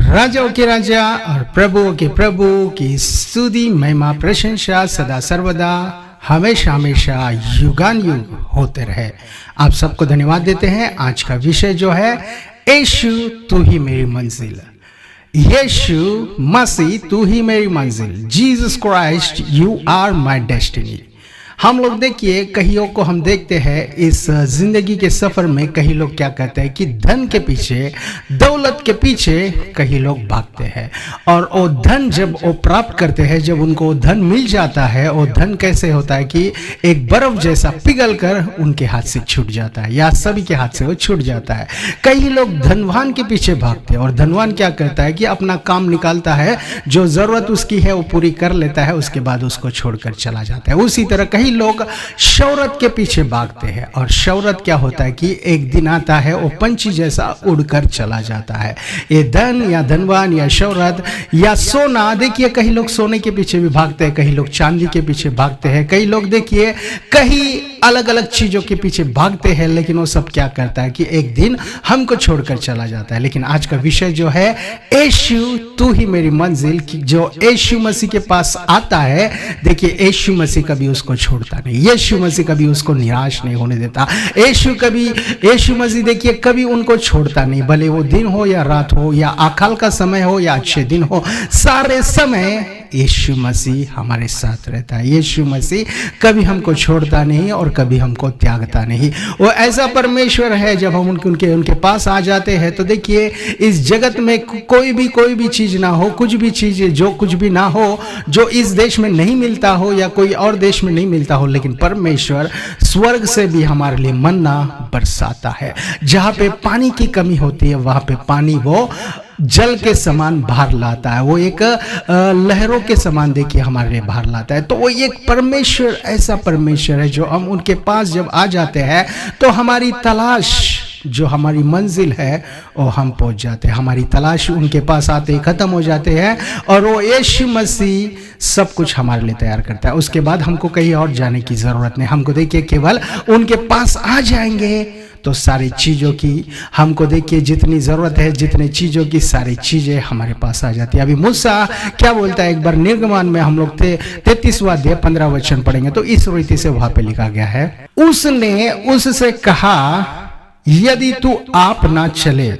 राजाओं के राजा और प्रभुओं के प्रभु की स्तुति महिमा प्रशंसा सदा सर्वदा हमेशा हमेशा युगान युग होते रहे। आप सबको धन्यवाद देते हैं। आज का विषय जो है यीशु तू ही मेरी मंजिल, यीशु मसीह तू ही मेरी मंजिल, Jesus Christ you are my destiny. हम लोग देखिए कईयों को हम देखते हैं इस जिंदगी के सफर में, कई लोग क्या कहते हैं कि धन के पीछे, दौलत के पीछे कई लोग भागते हैं और वो धन जब वो प्राप्त करते हैं, जब उनको धन मिल जाता है, वो धन कैसे होता है कि एक बर्फ जैसा पिघल कर उनके हाथ से छूट जाता है या सभी के हाथ से वो छूट जाता है। कई लोग धनवान के पीछे भागते हैं और धनवान क्या करता है कि अपना काम निकालता है, जो जरूरत उसकी है वो पूरी कर लेता है, उसके बाद उसको छोड़कर चला जाता है। उसी तरह कई लोग शौहरत के पीछे भागते हैं और शौहरत क्या होता है कि एक दिन आता है वो पंछी जैसा उड़कर चला जाता है। ये धन या धनवान या शौहरत या सोना, देखिए कई लोग सोने के पीछे भी भागते हैं, कई लोग चांदी के पीछे भागते हैं, कई लोग देखिए कई अलग अलग चीजों के पीछे भागते हैं, लेकिन वो सब क्या करता है कि एक दिन हमको छोड़कर चला जाता है। लेकिन आज का विषय जो है यीशु तू ही मेरी मंजिल, जो यीशु मसीह के पास आता है, देखिए यीशु मसीह कभी उसको छोड़ता नहीं, यीशु मसीह कभी उसको निराश नहीं होने देता। यीशु मसीह देखिए कभी उनको छोड़ता नहीं, भले वो दिन हो या रात हो या अकाल का समय हो या अच्छे दिन हो, सारे समय यीशु मसीह हमारे साथ रहता है। यीशु मसीह कभी हमको छोड़ता नहीं और कभी हमको त्यागता नहीं। वो ऐसा परमेश्वर है, जब हम उनके पास आ जाते हैं तो देखिए इस जगत में कोई भी चीज ना हो, कुछ भी चीज जो कुछ भी ना हो, जो इस देश में नहीं मिलता हो या कोई और देश में नहीं मिलता हो, लेकिन परमेश्वर स्वर्ग से भी हमारे लिए मन्ना बरसाता है। जहाँ पे पानी की कमी होती है वहां पे पानी वो जल के समान बाहर लाता है, वो एक लहरों के समान देखिए हमारे लिए बाहर लाता है। तो वो एक परमेश्वर ऐसा परमेश्वर है, जो हम उनके पास जब आ जाते हैं तो हमारी तलाश, जो हमारी मंजिल है, वो हम पहुंच जाते हैं। हमारी तलाश उनके पास आते ही खत्म हो जाते हैं और वो यीशु मसीह सब कुछ हमारे लिए तैयार करता है। उसके बाद हमको कहीं और जाने की जरूरत नहीं, हमको देखिए केवल उनके पास आ जाएंगे तो सारी चीज़ों की हमको देखिए जितनी ज़रूरत है, जितने चीज़ों की सारी चीज़ें हमारे पास आ जाती है। अभी मूसा क्या बोलता है, एक बार निर्गमन में हम लोग 33वां अध्याय 15 वचन पढ़ेंगे तो इस रीति से वहां पे लिखा गया है, उसने उससे कहा यदि तू आप ना चले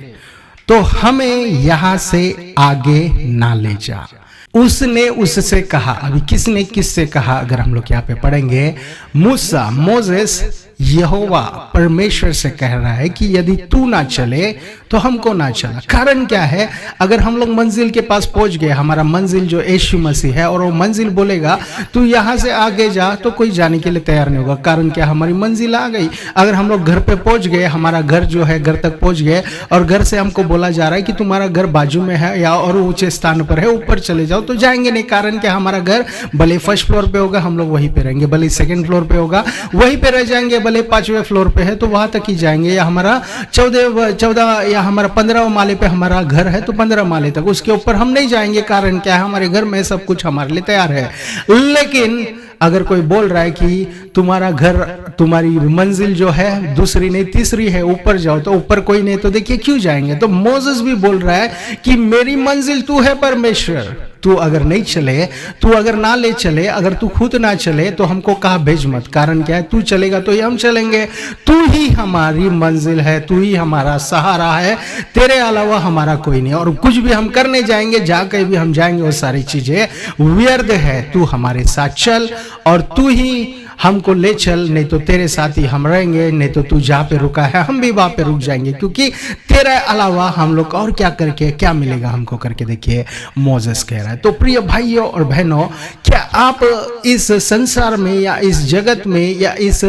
तो हमें यहां से आगे ना ले जा। उसने उससे कहा, अभी किसने किससे कहा, अगर हम लोग यहाँ पे पढ़ेंगे, मूसा मोसेस यहोवा परमेश्वर से कह रहा है कि यदि तू ना चले तो हमको ना चला। कारण क्या है, अगर हम लोग मंजिल के पास पहुंच गए, हमारा मंजिल जो यीशु मसीह है, और वो मंजिल बोलेगा तू यहाँ से आगे जा, तो कोई जाने के लिए तैयार नहीं होगा। कारण क्या, हमारी मंजिल आ गई। अगर हम लोग घर पे पहुंच गए, हमारा घर जो है घर तक पहुंच गए और घर से हमको बोला जा रहा है कि तुम्हारा घर बाजू में है या और ऊंचे स्थान पर है, ऊपर चले जाओ, तो जाएंगे नहीं। कारण क्या, हमारा घर भले फर्स्ट फ्लोर पे होगा, हम लोग वहीं पे रहेंगे, भले सेकंड फ्लोर पे होगा वहीं पे रह जाएंगे, भले 5वें फ्लोर पे है तो वहां तक ही जाएंगे, या हमारा 14 या हमारा 15वें माले पे हमारा घर है तो 15 माले तक, उसके ऊपर हम नहीं जाएंगे। कारण क्या है, हमारे घर में सब कुछ हमारे लिए तैयार है। लेकिन अगर कोई बोल रहा है कि तुम्हारा घर, तुम्हारी मंजिल जो है दूसरी नहीं तीसरी है, ऊपर जाओ, तो ऊपर कोई नहीं, तो देखिए क्यों जाएंगे। तो मोसेस भी बोल रहा है कि मेरी मंजिल तू है परमेश्वर, तू अगर नहीं चले, तू अगर ना ले चले, अगर तू खुद ना चले तो हमको कहा भेज मत। कारण क्या है, तू चलेगा तो ही हम चलेंगे, तू ही हमारी मंजिल है, तू ही हमारा सहारा है, तेरे अलावा हमारा कोई नहीं। और कुछ भी हम करने जाएंगे, जहाँ कहीं भी हम जाएंगे वो सारी चीजें व्यर्थ है। तू हमारे साथ चल और तू ही हमको ले चल, नहीं तो तेरे साथ ही हम रहेंगे, नहीं तो तू जहाँ पे रुका है हम भी वहां पे रुक जाएंगे, क्योंकि तेरे अलावा हम लोग और क्या करके क्या मिलेगा हमको करके, देखिए मोसेस कह रहा है। तो प्रिय भाइयों और बहनों, क्या आप इस संसार में या इस जगत में या इस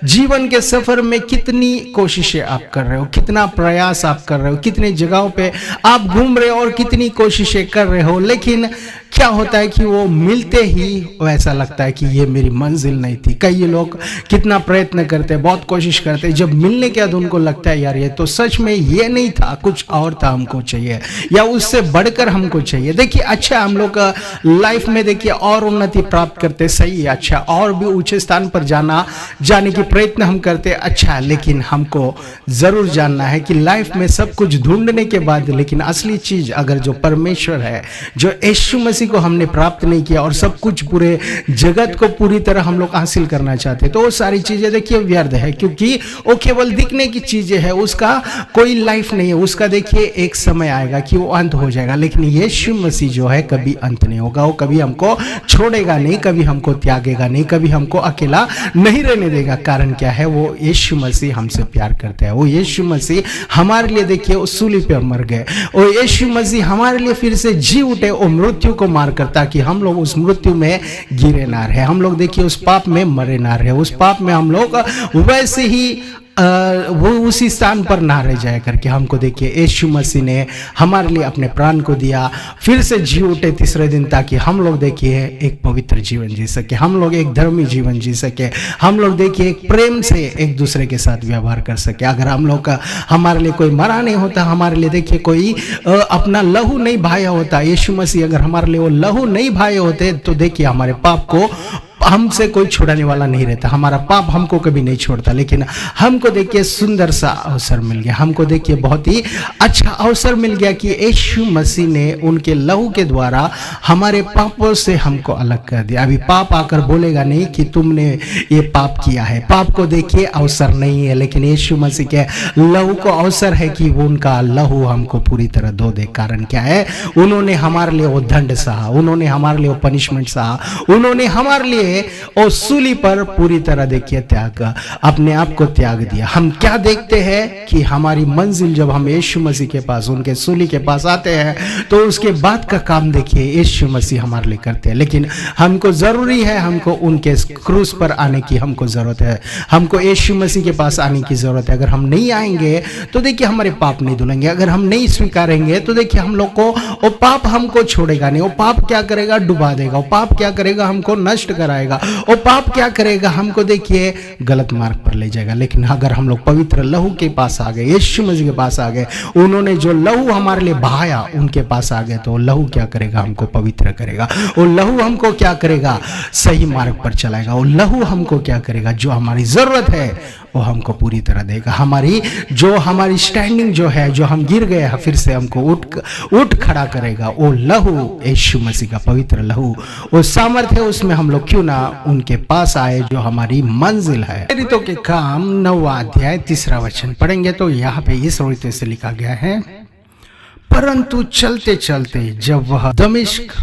जीवन के सफर में कितनी कोशिशें आप कर रहे हो, कितना प्रयास आप कर रहे हो, कितनी जगहों पे आप घूम रहे हो और कितनी कोशिशें कर रहे हो, लेकिन क्या होता है कि वो मिलते ही ऐसा लगता है कि ये मेरी मंजिल नहीं थी। कई लोग कितना प्रयत्न करते हैं, बहुत कोशिश करते हैं, जब मिलने के बाद उनको लगता है यार ये तो सच में ये नहीं था, कुछ और था, हमको चाहिए या उससे बढ़कर हमको चाहिए। देखिए अच्छा, हम लोग लाइफ में देखिए और उन्नति प्राप्त करते, सही है, अच्छा, और भी ऊंचे स्थान पर जाने की प्रयत्न हम करते, अच्छा, लेकिन हमको जरूर जानना है कि लाइफ में सब कुछ ढूंढने के बाद लेकिन असली चीज अगर जो परमेश्वर है, जो यीशु मसीह को हमने प्राप्त नहीं किया और सब कुछ पूरे जगत को पूरी तरह हम लोग हासिल करना चाहते, तो वो सारी चीजें देखिए व्यर्थ है, क्योंकि वो केवल दिखने की चीजें है, उसका कोई लाइफ नहीं है। उसका देखिए एक समय आएगा कि वो अंत हो जाएगा, लेकिन यीशु मसीह जो है कभी अंत नहीं होगा। वो कभी हमको छोड़ेगा नहीं, कभी हमको त्यागेगा नहीं, कभी हमको अकेला नहीं रहने देगा। कारण क्या है? वो यीशु मसीह हमसे प्यार करते हैं। वो यीशु मसीह हमारे लिए देखिए उस सूली पे मर गए, और यीशु मसीह हमारे लिए फिर से जी उठे वो मृत्यु को मारकर, ताकि हम लोग उस मृत्यु में गिरे ना रहे, हम लोग देखिए उस पाप में मरे ना रहे, उस पाप में हम लोग वैसे ही वो उसी स्थान पर ना रह जाए करके। हमको देखिए यीशु मसीह ने हमारे लिए अपने प्राण को दिया, फिर से जी उठे तीसरे दिन, ताकि हम लोग देखिए एक पवित्र जीवन जी सके, हम लोग एक धर्मी जीवन जी सके, हम लोग देखिए एक प्रेम से एक दूसरे के साथ व्यवहार कर सके। अगर हम लोग का हमारे लिए कोई मरा नहीं होता, हमारे लिए देखिए कोई अपना लहू नहीं बहाया होता, यीशु मसीह अगर हमारे लिए वो लहू नहीं बहाए होते, तो देखिए हमारे पाप को हमसे कोई छुड़ाने वाला नहीं रहता, हमारा पाप हमको कभी नहीं छोड़ता। लेकिन हमको देखिए सुंदर सा अवसर मिल गया, हमको देखिए बहुत ही अच्छा अवसर मिल गया कि यीशु मसीह ने उनके लहू के द्वारा हमारे पापों से हमको अलग कर दिया। अभी पाप आकर बोलेगा नहीं कि तुमने ये पाप किया है, पाप को देखिए अवसर नहीं है, लेकिन यीशु मसीह के लहू को अवसर है कि वो उनका लहू हमको पूरी तरह धो दे। कारण क्या है? उन्होंने हमारे लिए वो दंड सहा, उन्होंने हमारे लिए वो पनिशमेंट सहा, उन्होंने हमारे लिए और सूली पर पूरी तरह देखिए त्याग, अपने आप को त्याग दिया। हम क्या देखते हैं कि हमारी मंजिल जब हम यीशु मसीह के पास, उनके सूली के पास आते हैं, तो उसके बाद का काम देखिए यीशु मसीह हमारे लिए करते हैं। लेकिन हमको जरूरी है, हमको उनके क्रूस पर आने की हमको जरूरत है, हमको यीशु मसीह के पास आने की जरूरत है। अगर हम नहीं आएंगे तो देखिए हमारे पाप नहीं धुलेंगे, अगर हम नहीं स्वीकारेंगे तो देखिए हम लोग को वो पाप हमको छोड़ेगा नहीं। वो पाप क्या करेगा? डुबा देगा। वो पाप क्या करेगा? हमको नष्ट कराएगा। वो पाप क्या करेगा? हमको देखिए गलत मार्ग पर ले जाएगा। लेकिन अगर हम लोग पवित्र लहू के पास आ गए, यीशु मसीह के पास आ गए, उन्होंने जो लहू हमारे लिए बहाया उनके पास आ गए, तो लहू क्या करेगा? हमको पवित्र करेगा। वो लहू हमको क्या करेगा? सही मार्ग पर चलाएगा। वो लहू हमको क्या करेगा? जो हमारी जरूरत है वो हमको पूरी तरह देगा। हमारी स्टैंडिंग जो है, जो हम गिर गए हैं, फिर से हमको उठ खड़ा करेगा। वो लहू यीशु मसीह का पवित्र लहू, वो सामर्थ्य है, उसमें हम लोग क्यों ना उनके पास आए जो हमारी मंजिल है। प्रेरितों के काम 9वां अध्याय 3रा वचन पढ़ेंगे तो यहाँ पे इस रीति से लिखा गया है, परंतु चलते चलते जब वह दमिश्क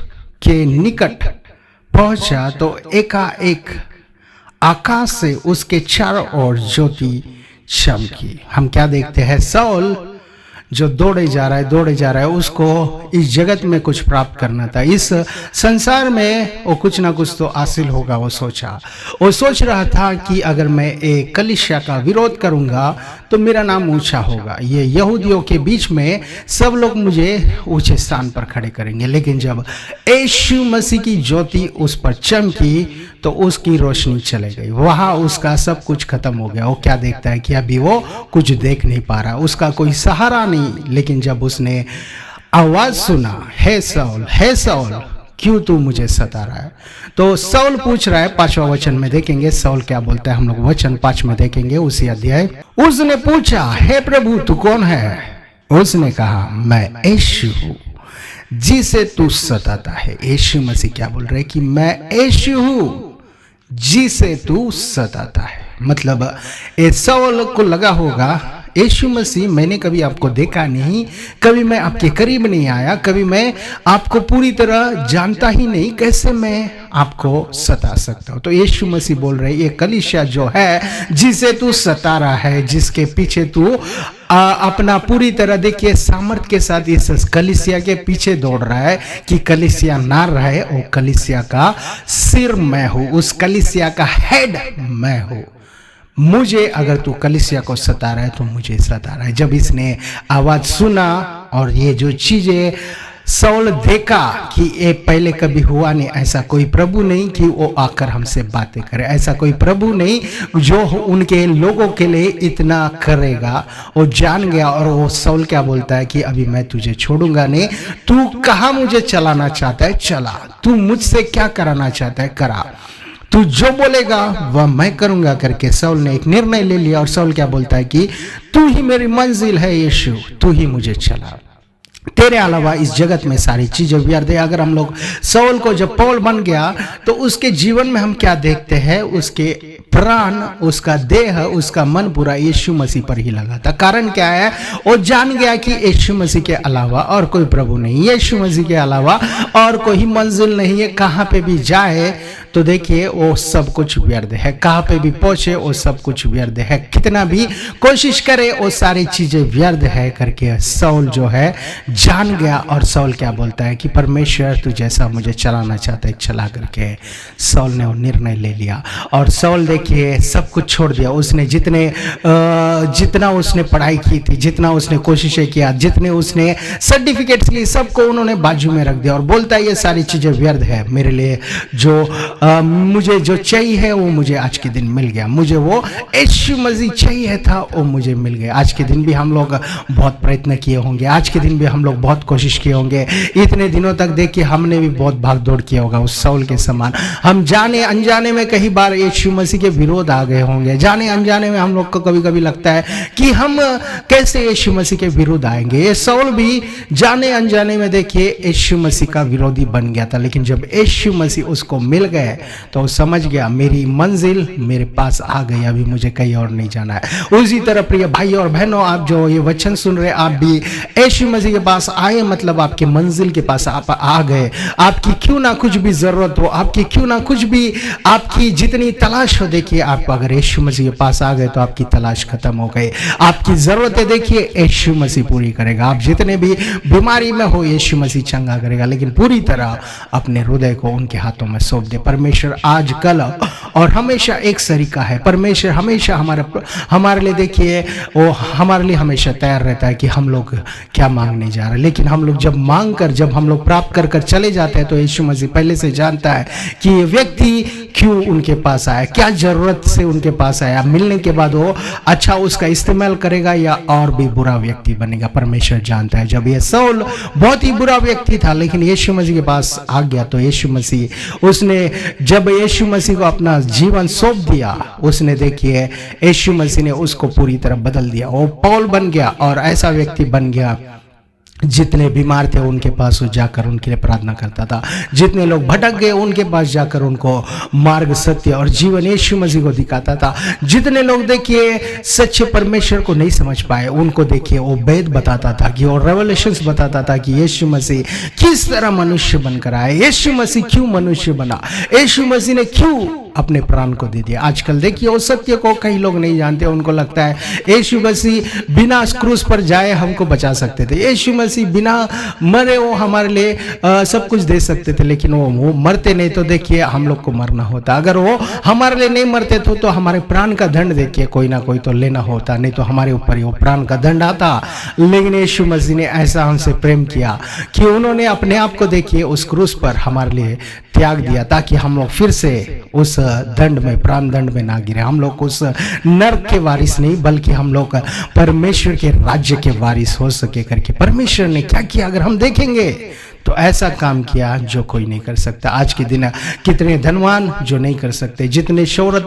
के निकट पहुंचा तो एकाएक आकाश से उसके चारों ओर ज्योति चमकी। हम क्या देखते हैं? साउल जो दौड़े जा रहा है, उसको इस जगत में कुछ प्राप्त करना था, इस संसार में वो कुछ ना कुछ तो हासिल होगा। वो सोच रहा था कि अगर मैं एक कलीसिया का विरोध करूंगा तो मेरा नाम ऊंचा होगा, ये यहूदियों के बीच में सब लोग मुझे ऊंचे स्थान पर खड़े करेंगे। लेकिन जब यीशु मसीह की ज्योति उस पर चमकी तो उसकी रोशनी चले गई, वहां उसका सब कुछ खत्म हो गया। वो क्या देखता है कि अभी वो कुछ देख नहीं पा रहा, उसका कोई सहारा नहीं। लेकिन जब उसने आवाज सुना, हे साउल क्यों तू मुझे सता रहा है, तो साउल पूछ रहा है। 5वां वचन में देखेंगे साउल क्या बोलता है, हम लोग वचन 5 में देखेंगे उसी अध्याय। उसने पूछा, हे प्रभु तू कौन है? उसने कहा, मैं यीशु हूँ जिसे तू सताता है। यीशु मसीह क्या बोल रहे कि मैं यीशु हूँ जिसे तू सताता है। मतलब साउल को लगा होगा यीशु मसीह, मैंने कभी आपको देखा नहीं, कभी मैं आपके करीब नहीं आया, कभी मैं आपको पूरी तरह जानता ही नहीं, कैसे मैं आपको सता सकता हूँ? तो यीशु मसीह बोल रहे, ये कलीसिया जो है जिसे तू सता रहा है, जिसके पीछे तू अपना पूरी तरह देखिए सामर्थ्य के साथ इस कलीसिया के पीछे दौड़ रहा है कि कलीसिया ना रहे, वो कलीसिया का सिर मैं हूँ, उस कलीसिया का हेड मैं हूँ। मुझे अगर तू कलीसिया को सता रहा है तो मुझे सता रहा है। जब इसने आवाज सुना और ये जो चीजें सौल देखा कि ये पहले कभी हुआ नहीं, ऐसा कोई प्रभु नहीं कि वो आकर हमसे बातें करे, ऐसा कोई प्रभु नहीं जो उनके लोगों के लिए इतना करेगा। वो जान गया और वो सौल क्या बोलता है कि अभी मैं तुझे छोड़ूंगा नहीं, तू कहाँ मुझे चलाना चाहता है चला, तू मुझसे क्या कराना चाहता है करा, तू जो बोलेगा वह मैं करूंगा करके सौल ने एक निर्णय ले लिया। और सौल क्या बोलता है कि तू ही मेरी मंजिल है यीशु, तू ही मुझे चला, तेरे अलावा इस जगत में सारी चीजें व्यर्थ है। अगर हम लोग सौल को जब पौल बन गया तो उसके जीवन में हम क्या देखते हैं, उसके प्राण, उसका देह, उसका मन पूरा यीशु मसीह पर ही लगा था। कारण क्या है, वो जान गया कि यीशु मसीह के अलावा और कोई प्रभु नहीं, यीशु मसीह के अलावा और कोई मंजिल नहीं है। कहाँ पे भी जाए तो देखिए वो सब कुछ व्यर्थ है, कहाँ पे भी पहुंचे वो सब कुछ व्यर्थ है, कितना भी कोशिश करे वो सारी चीजें व्यर्थ है करके सौल जो है जान गया। और सौल क्या बोलता है कि परमेश्वर तू जैसा मुझे चलाना चाहता है चला करके सौल ने वो निर्णय ले लिया। और सौल देखिए सब कुछ छोड़ दिया, उसने जितना उसने पढ़ाई की थी, जितना उसने कोशिशें किया, जितने उसने सर्टिफिकेट्स लिए, सबको उन्होंने बाजू में रख दिया और बोलता है ये सारी चीजें व्यर्थ है, मेरे लिए जो मुझे जो चाहिए वो मुझे आज के दिन मिल गया, मुझे वो यीशु मसीह चाहिए था वो मुझे मिल गया। आज के दिन भी हम लोग बहुत प्रयत्न किए होंगे, आज के दिन भी हम लोग बहुत कोशिश किए होंगे, इतने दिनों तक देखिए हमने भी बहुत भाग दौड़ किया होगा उस सौल के समान। हम जाने अनजाने में कई बार यीशु मसीह के विरोध आ गए होंगे, जाने अनजाने में हम लोग को कभी कभी लगता है कि हम कैसे यीशु मसीह के विरुद्ध आएंगे। ये सौल भी जाने अनजाने में देखिए यीशु मसीह का विरोधी बन गया था, लेकिन जब यीशु मसीह उसको मिल गए तो वो समझ गया मेरी मंजिल मेरे पास आ गई, अभी मुझे कहीं और नहीं जाना है। उसी तरह प्रिय भाई और बहनों, आप जो ये वचन सुन रहे, आप भी यीशु मसीह के पास आए, मतलब आपके मंजिल के पास आप आ गए। आपकी क्यों ना कुछ भी जरूरत हो, आपकी क्यों ना कुछ भी, आपकी जितनी तलाश हो, देखिए आप अगर यीशु मसीह के पास आ गए तो आपकी तलाश खत्म हो गई। आपकी जरूरतें देखिए यीशु मसीह पूरी करेगा। आप जितने भी बीमारी में हो यीशु मसीह चंगा करेगा, लेकिन पूरी तरह अपने हृदय को उनके हाथों में सौंप दे। परमेश्वर आज कल और हमेशा एक सरीका है। परमेश्वर हमेशा हमारे लिए देखिए वो हमारे लिए हमेशा तैयार रहता है कि हम लोग क्या मांगने जा रहे हैं, लेकिन हम लोग जब मांग कर, जब हम लोग प्राप्त कर कर चले जाते हैं तो यीशु मसीह पहले से जानता है कि ये व्यक्ति क्यों उनके पास आया, क्या जरूरत से उनके पास आया। मिलने के बाद वो अच्छा उसका इस्तेमाल करेगा या और भी बुरा व्यक्ति बनेगा, परमेश्वर जानता है। जब ये सौल बहुत ही बुरा व्यक्ति था लेकिन यीशु मसीह के पास आ गया तो यीशु मसीह उसने जब यीशु मसीह को अपना जीवन सौंप दिया, उसने देखिए यीशु मसीह ने उसको पूरी तरह बदल दिया। वो पौल बन गया और ऐसा व्यक्ति बन गया जितने बीमार थे उनके पास वो जाकर उनके लिए प्रार्थना करता था, जितने लोग भटक गए उनके पास जाकर उनको मार्ग, सत्य और जीवन यीशु मसीह को दिखाता था। जितने लोग देखिए सच्चे परमेश्वर को नहीं समझ पाए उनको देखिए वो वेद बताता था कि और रेवलेशंस बताता था कि यीशु मसीह किस तरह मनुष्य बनकर आए, यीशु मसीह क्यों मनुष्य बना, यीशु मसीह ने क्यों अपने प्राण को दे दिया। आजकल देखिए उस सत्य को कई लोग नहीं जानते, उनको लगता है यीशु मसीह बिना क्रूस पर जाए हमको बचा सकते थे, यीशु मसीह बिना मरे वो हमारे लिए सब कुछ दे सकते थे, लेकिन वो मरते नहीं तो देखिए हम लोग को मरना होता। अगर वो हमारे लिए नहीं मरते तो हमारे प्राण का दंड देखिए कोई ना कोई तो लेना होता, नहीं तो हमारे ऊपर ही वो प्राण का दंड आता। लेकिन यीशु मसीह ने ऐसा हमसे प्रेम किया कि उन्होंने अपने आप को देखिए उस क्रूस पर हमारे लिए त्याग दिया ताकि हम लोग फिर से उस दंड में, प्राण दंड में ना गिरे। हम लोग उस नरक के वारिस नहीं बल्कि हम लोग परमेश्वर के राज्य के वारिस हो सके करके परमेश्वर ने क्या किया अगर हम देखेंगे तो ऐसा काम किया जो कोई नहीं कर सकता। आज के दिन कितने धनवान जो नहीं कर सकते, जितने शोहरत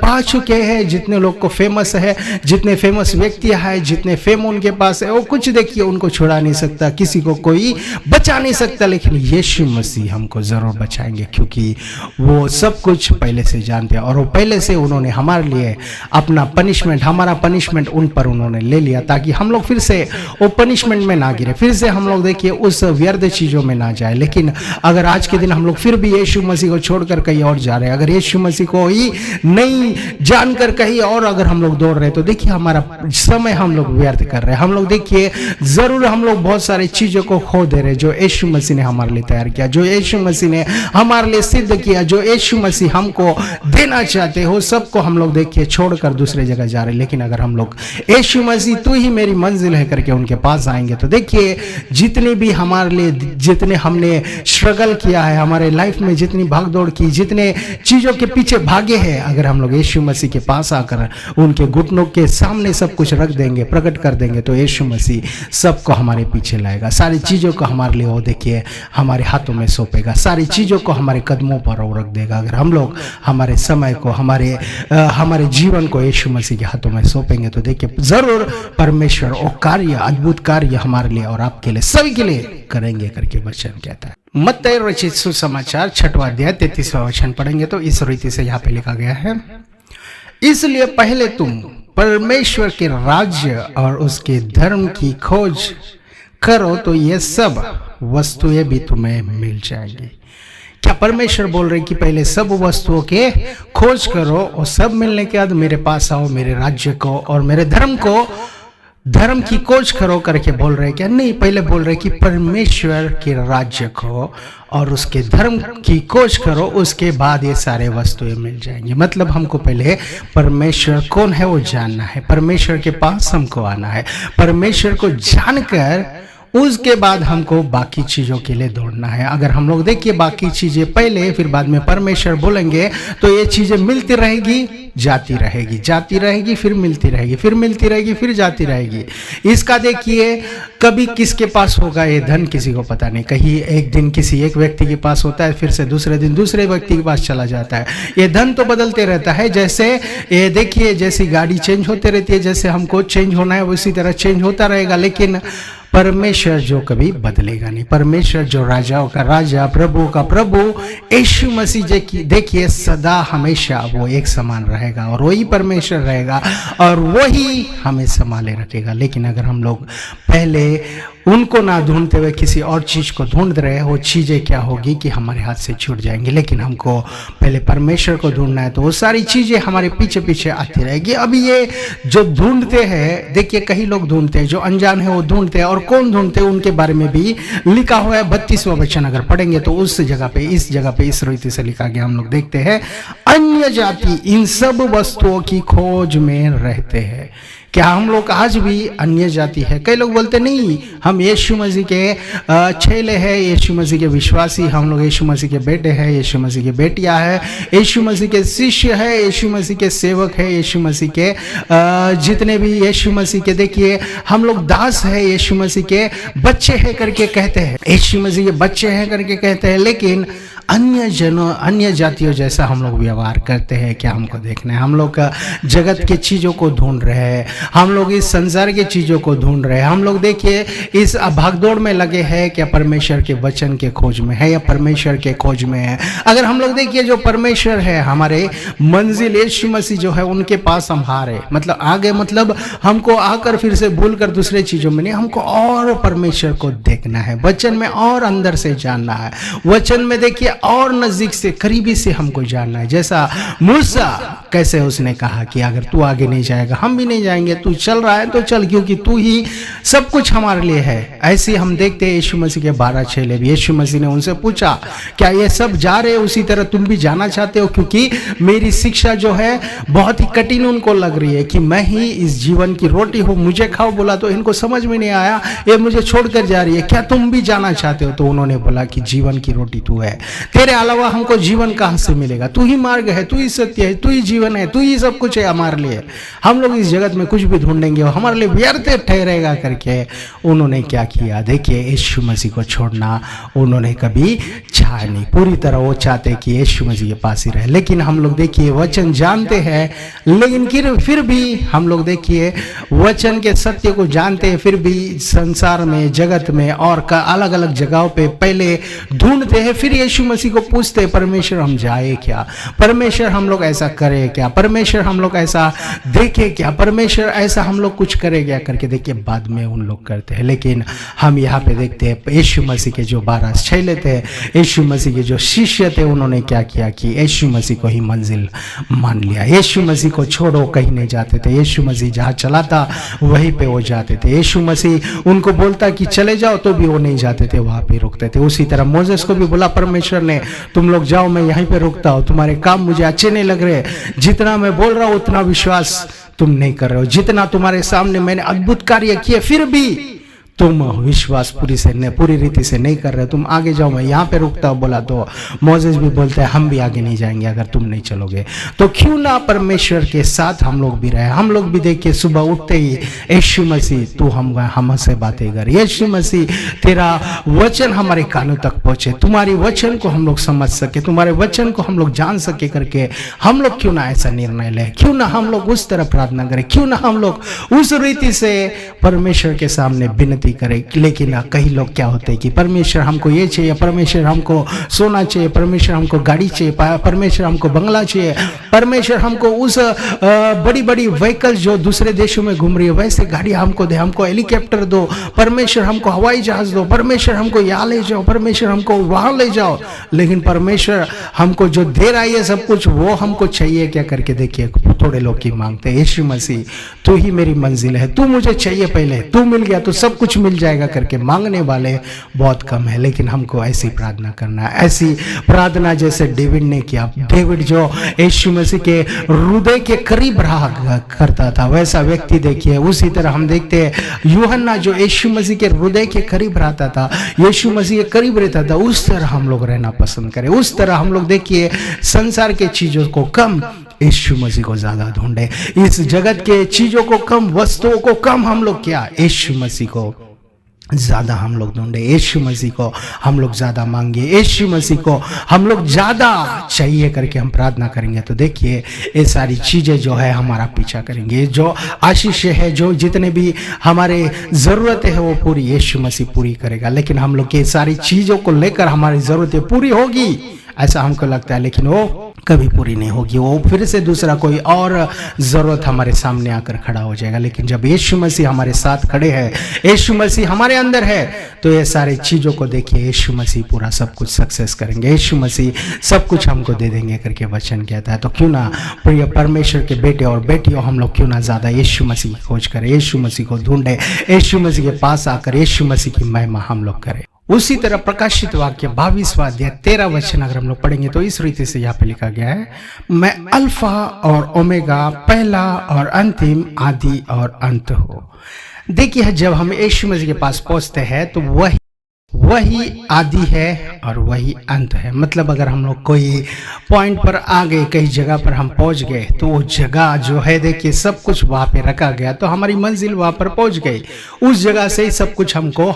पा चुके हैं, जितने लोग को फेमस है, जितने फेमस व्यक्ति है, जितने फेम उनके पास है, वो कुछ देखिए उनको छुड़ा नहीं सकता, किसी को कोई बचा नहीं सकता, लेकिन यीशु मसीह हमको जरूर बचाएंगे क्योंकि वो सब कुछ पहले से जानते हैं और वो पहले से उन्होंने हमारे लिए अपना पनिशमेंट, हमारा पनिशमेंट उन पर उन्होंने ले लिया ताकि हम लोग फिर से वो पनिशमेंट में ना गिरे, फिर से हम लोग देखिए उस व्यर्थ चीज़ों में ना जाए। लेकिन अगर आज के दिन हम लोग फिर भी यीशु मसीह को छोड़कर कहीं और जा रहे हैं, अगर यीशु मसीह को ही नहीं जानकर कहीं और अगर हम लोग दौड़ रहे हैं, तो देखिए हमारा समय हम लोग व्यर्थ कर रहे हैं। हम लोग देखिए जरूर हम लोग बहुत सारी चीज़ों को खो दे रहे हैं जो यीशु मसीह ने हमारे लिए तैयार किया, जो यीशु मसीह ने हमारे लिए सिद्ध किया, जो यीशु मसीह हमको देना चाहते हो, सबको हम लोग देखिए छोड़कर दूसरे जगह जा रहे हैं। लेकिन अगर हम लोग यीशु मसीह तू ही मेरी मंजिल है करके उनके पास आएंगे, तो देखिए जितने भी हमारे लिए जितने हमने स्ट्रगल किया है, हमारे लाइफ में जितनी भागदौड़ की, जितने चीज़ों के पीछे भागे हैं, अगर हम लोग यीशु मसीह के पास आकर उनके घुटनों के सामने सब कुछ रख देंगे, प्रकट कर देंगे, तो यीशु मसीह सबको हमारे पीछे लाएगा, सारी चीज़ों को हमारे लिए वो देखिए हमारे हाथों में सौंपेगा, सारी चीज़ों को हमारे कदमों पर वो रख देगा। अगर हम लोग हमारे समय को हमारे जीवन को यीशु मसीह के हाथों में सौंपेंगे, तो देखिए जरूर परमेश्वर और कार्य, अद्भुत कार्य हमारे लिए और आपके लिए, सभी के लिए करेंगे करके वचन कहता है। मत्ती रचित सुसमाचार 6वां अध्याय 33वां वचन पढ़ेंगे तो इस रीति से यहाँ पे लिखा गया है, इसलिए पहले तुम परमेश्वर के राज्य और उसके धर्म की खोज करो तो ये सब वस्तुएं भी तुम्हें मिल जाएंगी। क्या परमेश्वर बोल रहे कि पहले सब वस्तुओं के खोज करो और सब मिलने के बाद मेरे पास आओ, मेरे राज्य को और मेरे धर्म की खोज करो करके बोल रहे क्या? नहीं, पहले बोल रहे कि परमेश्वर के राज्य को और उसके धर्म की खोज करो, उसके बाद ये सारे वस्तुएं मिल जाएंगी। मतलब हमको पहले परमेश्वर कौन है वो जानना है, परमेश्वर के पास हमको आना है, परमेश्वर को जानकर उसके बाद हमको बाकी चीज़ों के लिए दौड़ना है। अगर हम लोग देखिए बाकी चीज़ें पहले फिर बाद में परमेश्वर बोलेंगे, तो ये चीज़ें मिलती रहेगी, जाती रहेगी, जाती रहेगी, फिर मिलती रहेगी, फिर मिलती रहेगी, फिर जाती रहेगी। इसका देखिए कभी किसके पास होगा ये धन किसी को पता नहीं। कहीं एक दिन किसी एक व्यक्ति के पास होता है, फिर से दूसरे दिन दूसरे व्यक्ति के पास चला जाता है। ये धन तो बदलते रहता है, जैसे ये देखिए जैसी गाड़ी चेंज होते रहती है, जैसे हमको चेंज होना है उसी तरह चेंज होता रहेगा। लेकिन परमेश्वर जो कभी बदलेगा नहीं, परमेश्वर जो राजाओं का राजा, प्रभु का प्रभु, यीशु मसीह देखिए सदा हमेशा वो एक समान रहेगा और वही परमेश्वर रहेगा और वही हमें संभाले रखेगा। लेकिन अगर हम लोग पहले उनको ना ढूंढते हुए किसी और चीज़ को ढूंढ रहे हैं, वो चीज़ें क्या होगी कि हमारे हाथ से छूट जाएंगी। लेकिन हमको पहले परमेश्वर को ढूंढना है, तो वो सारी चीज़ें हमारे पीछे पीछे आती रहेगी। अभी ये जो ढूंढते हैं, देखिए कई लोग ढूंढते हैं, जो अनजान है वो ढूंढते हैं, और कौन ढूंढते हैं उनके बारे में भी लिखा हुआ है। 32वां वचन अगर पढ़ेंगे तो उस जगह पे इस रीति से लिखा गया, हम लोग देखते हैं, अन्य जाति इन सब वस्तुओं की खोज में रहते हैं। क्या हम लोग आज भी अन्य जाति है? कई लोग बोलते नहीं, हम यीशु मसीह के चेले हैं, यीशु मसीह के विश्वासी, हम लोग यीशु मसीह के बेटे हैं, यीशु मसीह के बेटियां हैं, यीशु मसीह के शिष्य है, यीशु मसीह के सेवक है, यीशु मसीह के जितने भी यीशु मसीह के देखिए हम लोग दास है, यीशु मसीह के बच्चे हैं करके कहते हैं, यीशु मसीह के बच्चे हैं करके कहते हैं। लेकिन अन्य जातियों जैसा हम लोग व्यवहार करते हैं, क्या हमको देखना है? हम लोग जगत के चीज़ों को ढूंढ रहे हैं, हम लोग इस संसार के चीज़ों को ढूंढ रहे हैं, हम लोग देखिए इस भागदौड़ में लगे हैं, क्या परमेश्वर के वचन के खोज में है या परमेश्वर के खोज में है? अगर हम लोग देखिए जो परमेश्वर है, हमारे मंजिल यीशु मसीह जो है, उनके पास हम हारे मतलब आगे, मतलब हमको आकर फिर से भूल कर दूसरे चीज़ों में नहीं, हमको और परमेश्वर को देखना है, वचन में और अंदर से जानना है, वचन में देखिए और नजदीक से करीबी से हमको जानना है। जैसा मूसा कैसे उसने कहा कि अगर तू आगे नहीं जाएगा हम भी नहीं जाएंगे, तू चल रहा है तो चल, क्योंकि तू ही सब कुछ हमारे लिए है। ऐसे हम देखते हैं यीशु मसीह के 12 चेले भी, यीशु मसीह ने उनसे पूछा क्या ये सब जा रहे उसी तरह तुम भी जाना चाहते हो? क्योंकि मेरी शिक्षा जो है बहुत ही कठिन उनको लग रही है कि मैं ही इस जीवन की रोटी हूँ, मुझे खाओ बोला तो इनको समझ में नहीं आया, ये मुझे छोड़कर जा रही है, क्या तुम भी जाना चाहते हो? तो उन्होंने बोला कि जीवन की रोटी तू है, तेरे अलावा हमको जीवन कहाँ से मिलेगा? तू ही मार्ग है, तू ही सत्य है, तू ही जीवन है, तू ही सब कुछ है हमारे लिए। हम लोग इस जगत में कुछ भी ढूंढेंगे और हमारे लिए व्यर्थ ठहरेगा करके उन्होंने क्या किया? देखिए यीशु मसीह को छोड़ना उन्होंने कभी चाहा नहीं, पूरी तरह वो चाहते कि यीशु मसीह के पास ही रहे। लेकिन हम लोग देखिए वचन जानते हैं, लेकिन फिर भी हम लोग देखिए वचन के सत्य को जानते हैं, फिर भी संसार में, जगत में और अलग अलग जगहों पे पहले ढूंढते हैं, फिर यीशु मसीह को पूछते हैं परमेश्वर हम जाए क्या, परमेश्वर हम लोग ऐसा करें क्या, परमेश्वर हम लोग ऐसा देखे क्या, परमेश्वर ऐसा हम लोग कुछ करे क्या करके देखिए बाद में उन लोग करते हैं। लेकिन हम यहाँ पे देखते हैं यीशु मसीह के जो 12 चेले थे, यीशु मसीह के जो शिष्य थे, उन्होंने क्या किया कि यीशु मसीह को ही मंजिल मान लिया। यीशु मसीह को छोड़ो कहीं नहीं जाते थे, यीशु मसीह जहाँ चलाता वहीं पे वो जाते थे। यीशु मसीह उनको बोलता कि चले जाओ तो भी वो नहीं जाते थे, वहाँ पे रुकते थे। उसी तरह मोसेस को भी बोला परमेश्वर ने, तुम लोग जाओ, मैं यहीं पे रुकता हूँ, तुम्हारे काम मुझे अच्छे नहीं लग रहे, जितना मैं बोल रहा हूँ उतना विश्वास तुम नहीं कर रहे हो, जितना तुम्हारे सामने मैंने अद्भुत कार्य किए फिर भी तुम विश्वास पूरी रीति से नहीं कर रहे, तुम आगे जाओ, मैं यहाँ पे रुकता हूँ। बोला तो मोसेस भी बोलते हैं हम भी आगे नहीं जाएंगे अगर तुम नहीं चलोगे। तो क्यों ना परमेश्वर के साथ हम लोग भी रहे। हम लोग भी देखिए सुबह उठते ही यीशु मसीह तू हमसे बातें कर, यीशु मसीह तेरा वचन हमारे कानों तक पहुंचे, तुम्हारी वचन को हम लोग समझ सके, तुम्हारे वचन को हम लोग जान सके करके हम लोग क्यों ना ऐसा निर्णय ले, क्यों ना हम लोग उस तरह प्रार्थना करें, क्यों ना हम लोग उस रीति से परमेश्वर के सामने विनती करे। लेकिन कई लोग क्या होते हैं कि परमेश्वर हमको ये चाहिए, परमेश्वर हमको सोना चाहिए, परमेश्वर हमको गाड़ी चाहिए, परमेश्वर हमको बंगला चाहिए, परमेश्वर हमको उस बड़ी बड़ी व्हीकल जो दूसरे देशों में घूम रही है वैसे गाड़ी हमको दे, हमको हेलीकॉप्टर दो, परमेश्वर हमको हवाई जहाज दो, परमेश्वर हमको यहाँ ले जाओ, परमेश्वर हमको वहां ले जाओ। लेकिन परमेश्वर हमको जो दे रहा है सब कुछ वो हमको चाहिए क्या करके देखिए थोड़े लोग की मांगते हैं, यीशु मसीह तू ही मेरी मंजिल है, तू मुझे चाहिए, पहले तू मिल गया तो सब कुछ मिल जाएगा करके मांगने वाले बहुत कम है। लेकिन हमको ऐसी प्रार्थना करना है, ऐसी प्रार्थना जैसे डेविड ने किया। डेविड जो यीशु मसीह के हृदय के करीब रहा करता था वैसा व्यक्ति देखिए। उसी तरह हम देखते हैं यूहन्ना जो यीशु मसीह के हृदय के करीब रहता था, यीशु मसीह के करीब रहता था, उस तरह हम लोग रहना पसंद करें। उस तरह हम लोग देखिए संसार के चीजों को कम, यीशु मसीह को ज्यादा ढूंढे, इस जगत के चीजों को कम, वस्तुओं को कम, हम लोग क्या यीशु मसीह को ज्यादा हम लोग ढूंढे, यीशु मसीह को हम लोग ज्यादा मांगे, यीशु मसीह को हम लोग ज्यादा चाहिए करके हम प्रार्थना करेंगे तो देखिए ये सारी चीजें जो है हमारा पीछा करेंगे। जो आशीष है, जो जितने भी हमारे जरूरतें है वो पूरी यीशु मसीह पूरी करेगा। लेकिन हम लोग ये सारी चीजों को लेकर हमारी जरूरतें पूरी होगी ऐसा हमको लगता है, लेकिन वो कभी पूरी नहीं होगी। वो फिर से दूसरा कोई और जरूरत हमारे सामने आकर खड़ा हो जाएगा। लेकिन जब यीशु मसीह हमारे साथ खड़े हैं, यीशु मसीह हमारे अंदर है, तो ये सारी चीजों को देखिए यीशु मसीह पूरा सब कुछ सक्सेस करेंगे, यीशु मसीह सब कुछ हमको दे देंगे करके वचन कहता है। तो क्यों ना प्रिय परमेश्वर के बेटे और बेटियों हम लोग क्यों ना ज्यादा यीशु मसीह की खोज करें, यीशु मसीह को ढूंढे, यीशु मसीह के पास आकर यीशु मसीह की महिमा हम लोग करें। उसी तरह प्रकाशित वाक्य 22वां अध्याय 13 वचन अगर हम लोग पढ़ेंगे तो इस रीति से यहाँ पे लिखा गया है, मैं अल्फा और ओमेगा, पहला और अंतिम, आदि और अंत हो। देखिए जब हम यीशु मसीह के पास पहुंचते हैं तो वही आदि है और वही अंत है। मतलब अगर हम लोग कोई पॉइंट पर आ गए, कई जगह पर हम पहुंच गए, तो वो जगह जो है देखिए सब कुछ वहां पे रखा गया, तो हमारी मंजिल वहां पर पहुंच गई। उस जगह से ही सब कुछ हमको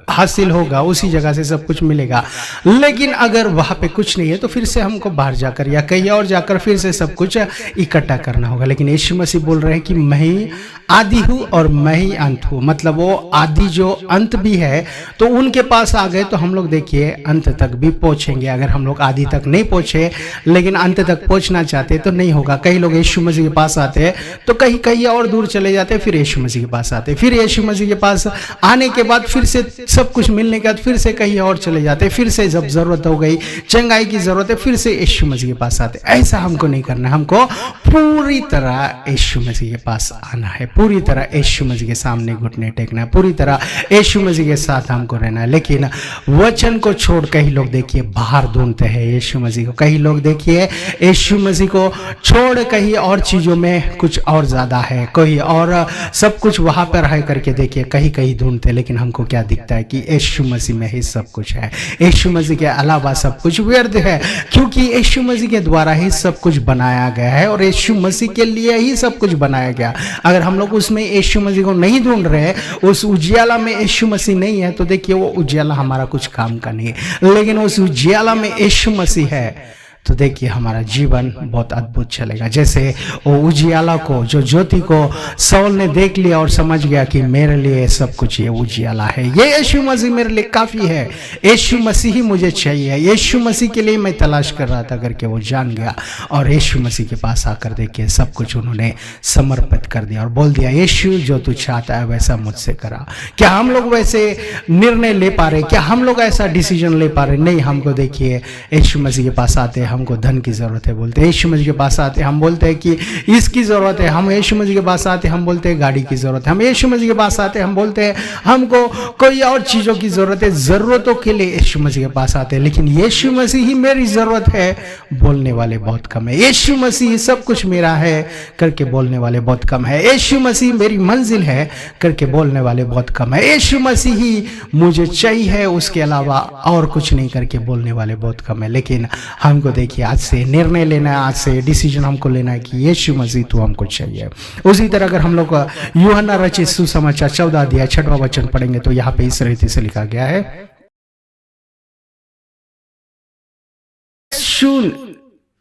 हासिल होगा, उसी जगह से सब कुछ मिलेगा। लेकिन अगर वहां पे कुछ नहीं है तो फिर से हमको बाहर जाकर या कहीं और जाकर फिर से सब कुछ इकट्ठा करना होगा। लेकिन यीशु मसीह बोल रहे हैं कि मैं ही आदि हूं और मैं ही अंत हूं। मतलब वो आदि जो अंत भी है, तो उनके पास आ गए तो हम लोग देखिए अंत तक भी पहुंचेंगे। अगर हम लोग आदि तक नहीं पहुंचे लेकिन अंत तक पहुंचना चाहते तो नहीं होगा। कई लोग यीशु मसीह के पास आते हैं तो कहीं और दूर चले जाते, फिर यीशु मसीह के पास आते, फिर यीशु मसीह के पास आने के बाद फिर से सब कुछ मिलने के बाद फिर से कहीं और चले जाते, फिर से जब जरूरत हो गई, चंगाई की जरूरत है, फिर से यीशु मसीह के पास आते। ऐसा हमको नहीं करना, हमको पूरी तरह यीशु मसीह के पास आना है, पूरी तरह यीशु मसीह के सामने घुटने टेकना है, पूरी तरह यीशु मसीह के साथ हमको रहना है। लेकिन वचन को छोड़ कई लोग देखिए बाहर ढूंढते हैं यीशु मसीह को, कई लोग देखिए यीशु मसीह को छोड़ कहीं और चीजों में कुछ और ज्यादा है, कोई और सब कुछ वहां पर रह करके देखिए कहीं ढूंढते। लेकिन हमको क्या दिखता है कि यीशु मसीह में ही सब कुछ है, यीशु मसीह के अलावा सब कुछ व्यर्थ है, क्योंकि यीशु मसीह के द्वारा ही सब कुछ बनाया गया है और यीशु मसीह के लिए ही सब कुछ बनाया गया। अगर हम लोग उसमें यीशु मसीह को नहीं ढूंढ रहे, उस उजियाला में यीशु मसीह नहीं है, तो देखिए वो उजियाला हमारा कुछ काम का नहीं है। लेकिन उस उजियाला में यीशु मसीह है तो देखिए हमारा जीवन बहुत अद्भुत चलेगा। जैसे वो उजियाला को, जो ज्योति को साउल ने देख लिया और समझ गया कि मेरे लिए सब कुछ ये उजियाला है, ये यीशु मसीह मेरे लिए काफ़ी है, यीशु मसीह ही मुझे चाहिए, यीशु मसीह के लिए मैं तलाश कर रहा था करके वो जान गया। और यीशु मसीह के पास आकर देखिए सब कुछ उन्होंने समर्पित कर दिया और बोल दिया, यीशु जो तू चाहता है वैसा मुझसे करा। क्या हम लोग वैसे निर्णय ले पा रहे? क्या हम लोग ऐसा डिसीजन ले पा रहे? नहीं। हमको देखिए यीशु मसीह के पास आते हमको धन की ज़रूरत है, बोलते हैं यीशु मसीह के पास आते हम बोलते हैं कि इसकी ज़रूरत है, हम यीशु मसीह के पास आते हम बोलते हैं गाड़ी की ज़रूरत है, हम यीशु मसीह के पास आते हम बोलते हैं हमको कोई और चीज़ों की ज़रूरत है। ज़रूरतों के लिए यीशु मसीह के पास आते हैं, लेकिन यीशु मसीह ही मेरी ज़रूरत है बोलने वाले बहुत कम है। यीशु मसीह सब कुछ मेरा है करके बोलने वाले बहुत कम है। यीशु मसीह मेरी मंजिल है करके बोलने वाले बहुत कम है। यीशु मसीह ही मुझे चाहिए, उसके अलावा और कुछ नहीं करके बोलने वाले बहुत कम है। लेकिन हमको देखिए आज से निर्णय लेना है, आज से डिसीजन हमको लेना है कि यीशु मसीह तू हमको चाहिए। उसी तरह अगर हम लोग यूहन्ना रचित सुसमाचार 14 अध्याय 6वां वचन पढ़ेंगे तो यहाँ पे इस रीति से लिखा गया है,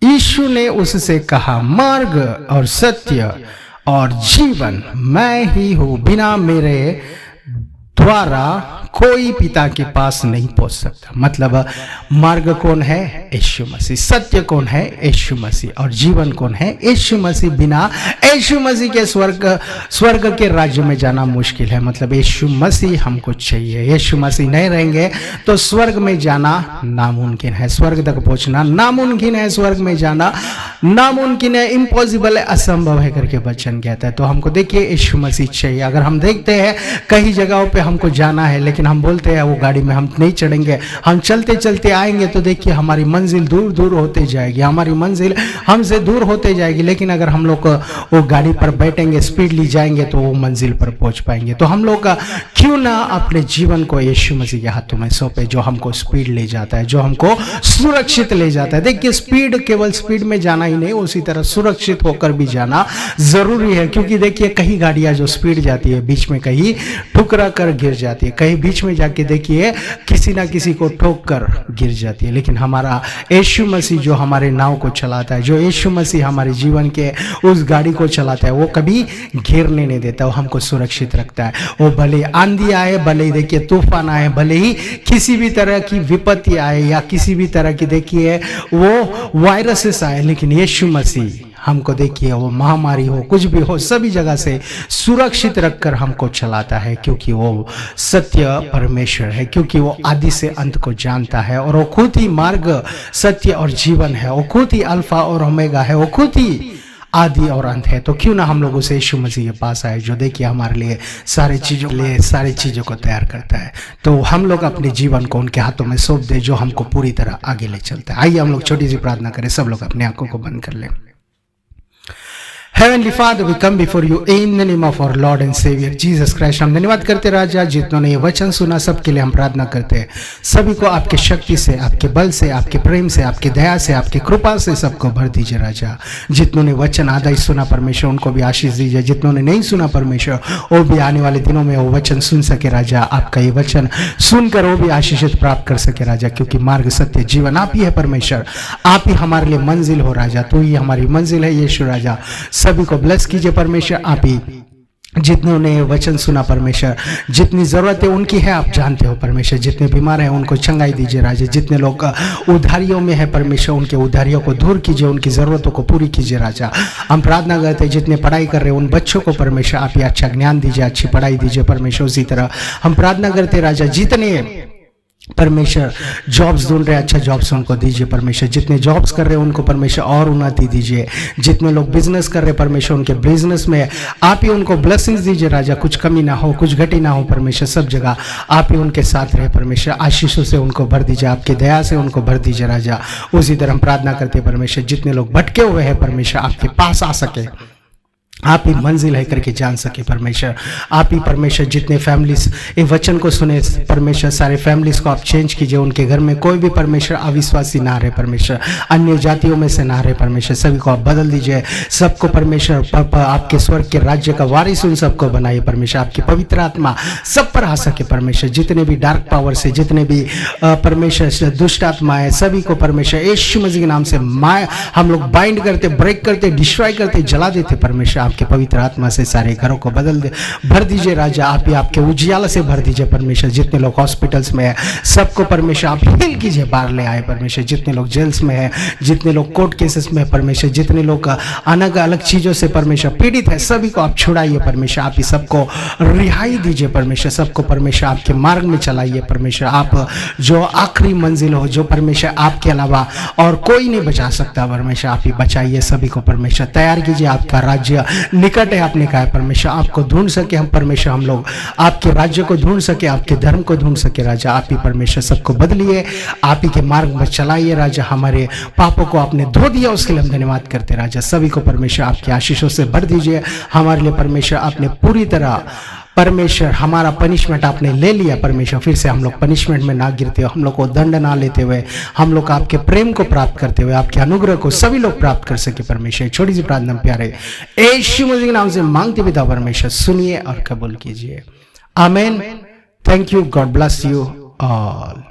यीशु ने उससे कहा, मार्ग और सत्य और जीवन मैं ही हूं, बिना मेरे द्वारा कोई पिता के पास नहीं पहुंच सकता। मतलब मार्ग कौन है? यीशु मसीह। सत्य कौन है? यीशु मसीह। और जीवन कौन है? यीशु मसीह। बिना यीशु मसीह के स्वर्ग के राज्य में जाना मुश्किल है। मतलब यीशु मसीह हमको चाहिए। यीशु मसीह नहीं रहेंगे तो स्वर्ग में जाना नामुमकिन है, स्वर्ग तक पहुंचना नामुमकिन है, स्वर्ग में जाना नामुमकिन है, इम्पॉसिबल है, असंभव है करके वचन कहता है। तो हमको देखिए यीशु मसीह चाहिए। अगर हम देखते हैं कई जगहों पे हमको जाना है लेकिन हम बोलते हैं वो गाड़ी में हम नहीं चढ़ेंगे, हम चलते चलते आएंगे, तो देखिए हमारी मंजिल दूर दूर होते जाएगी, हमारी मंजिल हमसे दूर होते जाएगी। लेकिन अगर हम लोग वो गाड़ी पर बैठेंगे, स्पीडली जाएंगे तो वो मंजिल पर पहुंच पाएंगे। तो हम लोग क्यों ना अपने जीवन को यीशु मसीह के हाथों में सौंपे, जो हमको स्पीड ले जाता है, जो हमको सुरक्षित ले जाता है। देखिए स्पीड केवल स्पीड में जाना ही नहीं, उसी तरह सुरक्षित होकर भी जाना जरूरी है। क्योंकि देखिए कई गाड़ियां जो स्पीड जाती है बीच में कहीं ठुकरा कर गिर जाती है, कहीं बीच में जाके देखिए किसी ना किसी को ठोक कर गिर जाती है। लेकिन हमारा यीशु मसीह जो हमारे नाव को चलाता है, जो यीशु मसीह हमारे जीवन के उस गाड़ी को चलाता है, वो कभी गिरने नहीं देता, वो हमको सुरक्षित रखता है। वो भले आंधी आए, भले ही देखिए तूफान आए, भले ही किसी भी तरह की विपत्ति आए या किसी भी तरह की देखिए वो वायरसेस आए, लेकिन यीशु मसीह हमको देखिए वो महामारी हो कुछ भी हो सभी जगह से सुरक्षित रखकर हमको चलाता है। क्योंकि वो सत्य परमेश्वर है, क्योंकि वो आदि से अंत को जानता है और वो खुद ही मार्ग सत्य और जीवन है, वो खुद ही अल्फा और ओमेगा है, वो खुद ही आदि और अंत है। तो क्यों ना हम लोग उसे यीशु मसीह के पास आए जो देखिए हमारे लिए सारी चीज़ों को तैयार करता है। तो हम लोग अपने जीवन को उनके हाथों में सौंप दे जो हमको पूरी तरह आगे ले चलता है। आइए हम लोग छोटी सी प्रार्थना करें, सब लोग अपने आंखों को बंद कर लें। Heavenly Father, we come before you in the name of our Lord and Savior Jesus Christ। हम धन्यवाद करते राजा जितनों ने ये वचन सुना, सबके लिए हम प्रार्थना करते हैं। सभी को आपके शक्ति से, आपके बल से, आपके प्रेम से, आपके दया से, आपकी कृपा से सबको भर दीजिए राजा। जितनों ने वचन आधा ही सुना परमेश्वर उनको भी आशीष दीजिए, जितनों ने नहीं सुना परमेश्वर वो भी आने वाले दिनों में वो वचन सुन सके राजा। आपका ये वचन सुनकर वो भी आशीष प्राप्त कर सके राजा, क्योंकि मार्ग सत्य जीवन आप ही है परमेश्वर, आप ही हमारे लिए मंजिल हो राजा। तू ही हमारी मंजिल है यीशु राजा। सभी को ब्लेस कीजिए परमेश्वर। आप ही जितनों ने वचन सुना परमेश्वर, जितनी जरूरत है उनकी है आप जानते हो परमेश्वर। जितने बीमार हैं उनको चंगाई दीजिए राजा। जितने लोग उधारियों में है परमेश्वर उनके उधारियों को दूर कीजिए, उनकी जरूरतों को पूरी कीजिए राजा। हम प्रार्थना करते हैं जितने पढ़ाई कर रहे हैं उन बच्चों को परमेश्वर आप ही अच्छा ज्ञान दीजिए, अच्छी पढ़ाई दीजिए परमेश्वर। उसी तरह हम प्रार्थना करते राजा जितने परमेश्वर जॉब्स ढूंढ रहे हैं अच्छा जॉब्स उनको दीजिए परमेश्वर। जितने जॉब्स कर रहे हैं उनको परमेश्वर और उन्नति दीजिए। जितने लोग बिजनेस कर रहे हैं परमेश्वर उनके बिजनेस में आप ही उनको ब्लेसिंग्स दीजिए राजा। कुछ कमी ना हो, कुछ घटी ना हो परमेश्वर, सब जगह आप ही उनके साथ रहे परमेश्वर। आशीषों से उनको भर दीजिए, आपकी दया से उनको भर दीजिए राजा। उसी तरह हम प्रार्थना करते हैं परमेश्वर जितने लोग भटके हुए हैं परमेश्वर आपके पास आ सके, आप ही मंजिल है करके जान सके परमेश्वर। आप ही परमेश्वर जितने फैमिलीज ये वचन को सुने परमेश्वर, सारे फैमिलीज को आप चेंज कीजिए। उनके घर में कोई भी परमेश्वर अविश्वासी ना रहे परमेश्वर, अन्य जातियों में से ना रहे परमेश्वर, सभी को आप बदल दीजिए। सबको परमेश्वर आपके स्वर्ग के राज्य का वारिस उन सबको बनाइए परमेश्वर। आपकी पवित्र आत्मा सब पर आ सके परमेश्वर। जितने भी डार्क पावर से, जितने भी परमेश्वर दुष्ट आत्मा है, सभी को परमेश्वर यीशु मसीह के नाम से हम लोग बाइंड करते, ब्रेक करते, डिस्ट्रॉय करते, जला देते परमेश्वर। आपके पवित्र आत्मा से सारे घरों को भर दीजिए राजा। आप ही आपके उजियाला से भर दीजिए परमेश्वर। जितने लोग हॉस्पिटल्स में है सबको परमेश्वर आप हील कीजिए, बाहर ले आए परमेश्वर। जितने लोग जेल्स में है, जितने लोग कोर्ट केसेस में है परमेश्वर, जितने लोग अलग अलग चीजों से परमेश्वर पीड़ित है, सभी को आप छुड़ाइए परमेश्वर। आप ही सबको रिहाई दीजिए परमेश्वर। सबको परमेश्वर आपके मार्ग में चलाइए परमेश्वर। आप जो आखिरी मंजिल हो, जो परमेश्वर आपके अलावा और कोई नहीं बचा सकता परमेश्वर, आप ही बचाइए सभी को परमेश्वर। तैयार कीजिए, आपका राज्य निकट है आपने कहा है परमेश्वर। आपको ढूंढ सके हम परमेश्वर, हम लोग आपके राज्य को ढूंढ सके, आपके धर्म को ढूंढ सके राजा। आप ही परमेश्वर सबको बदलिए, आप ही के मार्ग में चलाइए राजा। हमारे पापों को आपने धो दिया, उसके लिए हम धन्यवाद करते राजा। सभी को परमेश्वर आपके आशीषों से भर दीजिए। हमारे लिए परमेश्वर आपने पूरी तरह परमेश्वर हमारा पनिशमेंट आपने ले लिया परमेश्वर। फिर से हम लोग पनिशमेंट में ना गिरते हुए, हम लोग को दंड ना लेते हुए, हम लोग आपके प्रेम को प्राप्त करते हुए, आपके अनुग्रह को सभी लोग प्राप्त कर सके परमेश्वर। छोटी सी प्रार्थना प्यारे यीशु मसीह के नाम से मांगते पिता परमेश्वर, सुनिए और कबूल कीजिए। आमीन। Thank you. God bless you all.